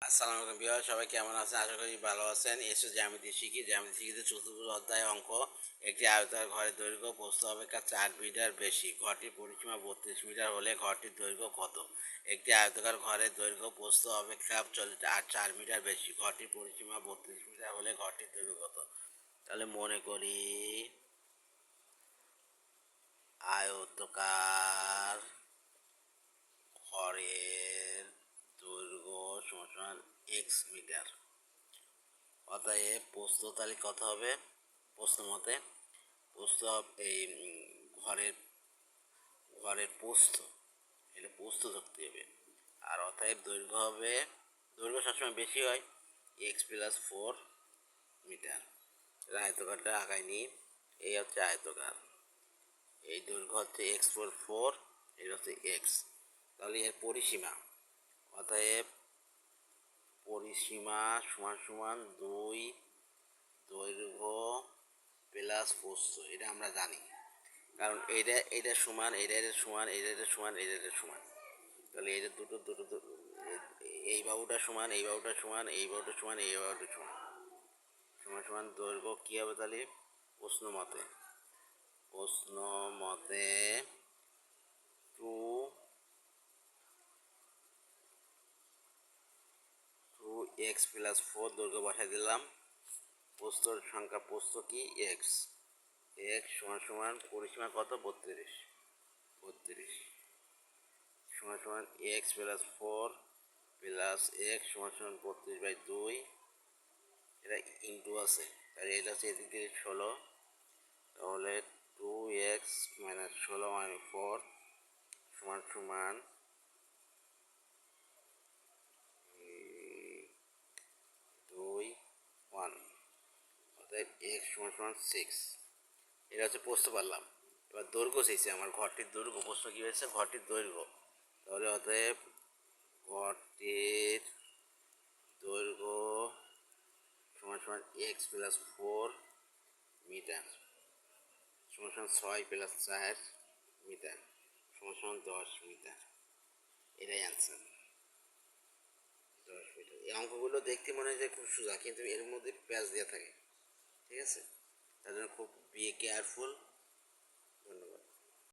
আসসালামু আলাইকুম বিহার, সবাই কেমন আছেন? আশা করি ভালো আছেন। এসো জ্যামিতি শিখি। জ্যামিতি শিখিতে চতুর্থ অধ্যায় অঙ্ক। একটি আয়তাকার ঘরের দৈর্ঘ্য প্রস্থ অপেক্ষা 4 মিটার বেশি। ঘরটির পরিসীমা 32 মিটার হলে ঘরটির দৈর্ঘ্য কত? একটি আয়তাকার ঘরের দৈর্ঘ্য প্রস্থ অপেক্ষা 4 মিটার বেশি। ঘরটির পরিসীমা 32 মিটার হলে ঘরটির দৈর্ঘ্য কত? তাহলে মনে করি আয়তাকার ঘরের দৈর্ঘ্য সমান এক্স মিটার। অতএব প্রস্থ তাহলে কত হবে? প্রস্থ মতে প্রস্থ এই ঘরের ঘরের প্রস্থ, এটা প্রস্থ ধরতে হবে। আর অতএব দৈর্ঘ্য হবে, দৈর্ঘ্য সবসময় বেশি হয়, x+4 মিটার। আয়তকারটা আঁকাই নিই। এই হচ্ছে আয়তকার, এই দৈর্ঘ্য হচ্ছে x/4, এটা হচ্ছে এক্স। তাহলে এর পরিসীমা, অতএব পরিসীমা সমান সমান 2 দৈর্ঘ্য প্লাস প্রস্থ, এটা আমরা জানি, কারণ এটা সমান, এটা সমান, এটা সমান, এটা সমান। তাহলে এটা দুটো এই বাহুটা সমান, এই বাহুটা সমান, এই বাহুটা সমান, এই বাহুটা সমান, সমান সমান দৈর্ঘ্য কী হবে তাহলে? প্রশ্ন মতে 2x+4 দৈর্ঘ্য বসাই দিলাম। প্রস্থর সংখ্যা, প্রস্থ কি? এক্স। এক্স সমান সমান পরিসীমা কত? 32 সমান সমান x+4 প্লাস এক্স সমান সমান 32/2। এটা ইন্টু আছে, তাহলে এটা হচ্ছে এদিক থেকে 16। তাহলে 2x-16-4 সমান সমান 2, 1। অর্থাৎ x সমান সমান 6। এটা হচ্ছে প্রস্থ পারলাম। এবার দৈর্ঘ্য চাইছে আমার, ঘরটির দৈর্ঘ্য। প্রশ্ন কী হয়েছে? ঘরটির দৈর্ঘ্য। তাহলে অতএব ঘরটির দৈর্ঘ্য সমান সমান x+4 মিটার সমান সমান 6+4 মিটার সমান সমান 10 মিটার। এটাই অ্যান্সার, 10 মিটার। এই অঙ্কগুলো দেখতে মনে হয় যে খুব সোজা, কিন্তু এর মধ্যে প্যাচ দেওয়া থাকে, ঠিক আছে? তার জন্য খুব বি কেয়ারফুল।